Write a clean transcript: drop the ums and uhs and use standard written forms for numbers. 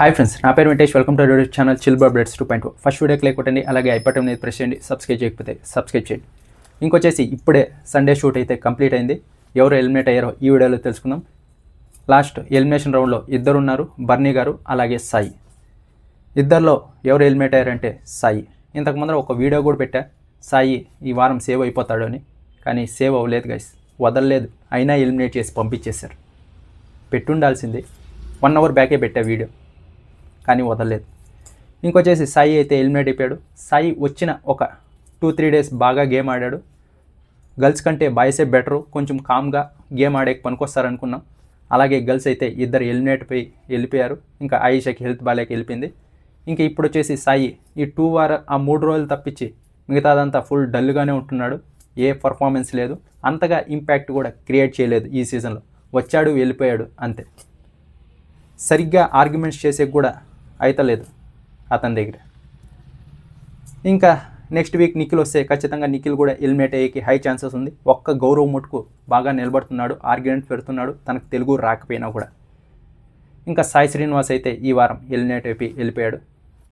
Hi friends, నా పేరు Venkatesh. Welcome to YouTube channel చిల్బర్ అప్డేట్స్ 2.0. ఫస్ట్ వీడియోకి లైక్ కొట్టండి, అలాగే ఐపటం మీద ప్రెస్ చేయండి. సబ్స్క్రైబ్ చేయకపోతే సబ్స్క్రైబ్ చేయండి. ఇంకొచ్చేసి ఇప్పుడే సండే షూట్ అయితే కంప్లీట్ అయింది. ఎవరు ఎలిమినేట్ అయ్యారో ఈ వీడియోలో తెలుసుకుందాం. లాస్ట్ ఎలిమినేషన్ రౌండ్లో ఇద్దరు ఉన్నారు, బర్నీ గారు అలాగే సాయి. ఇద్దరిలో ఎవరు ఎలిమినేట్ అయ్యారంటే సాయి. ఇంతకు ముందర ఒక వీడియో కూడా పెట్టా, సాయి ఈ వారం సేవ్ అయిపోతాడు అని. కానీ సేవ్ అవ్వలేదు గైస్, వదలలేదు. అయినా ఎలిమినేట్ చేసి పంపించేశారు. పెట్టుండాల్సింది 1 అవర్ బ్యాకే పెట్టా వీడియో, కానీ వదలలేదు. ఇంకొచ్చేసి సాయి అయితే ఎలిమినేట్ అయిపోయాడు. సాయి వచ్చిన ఒక 2-3 డేస్ బాగా గేమ్ ఆడాడు. గర్ల్స్ కంటే బాయ్సే బెటరు, కొంచెం కామ్గా గేమ్ ఆడే పనికొస్తారనుకున్నాం. అలాగే గర్ల్స్ అయితే ఇద్దరు ఎలిమినేట్ పోయి వెళ్ళిపోయారు. ఇంకా ఆయిషాకి హెల్త్ బాగాలేక వెళ్ళిపోయింది. ఇంకా ఇప్పుడు వచ్చేసి సాయి ఈ 3 రోజులు తప్పించి మిగతాదంతా ఫుల్ డల్గానే ఉంటున్నాడు. ఏ పర్ఫార్మెన్స్ లేదు, అంతగా ఇంపాక్ట్ కూడా క్రియేట్ చేయలేదు ఈ సీజన్లో. వచ్చాడు వెళ్ళిపోయాడు అంతే. సరిగ్గా ఆర్గ్యుమెంట్స్ చేసే కూడా అయితలేదు అతని దగ్గర. ఇంకా నెక్స్ట్ వీక్ నిఖిల్ వస్తే ఖచ్చితంగా నిఖిల్ కూడా ఎలిమినేట్ అయ్యేకి హై ఛాన్సెస్ ఉంది. ఒక్క గౌరవ్ ముట్టుకు బాగా నిలబడుతున్నాడు, ఆర్గ్యుమెంట్ పెడుతున్నాడు, తనకు తెలుగు రాకపోయినా కూడా. ఇంకా సాయి శ్రీనివాస్ అయితే ఈ వారం ఎలిమినేట్ అయిపోయి వెళ్ళిపోయాడు.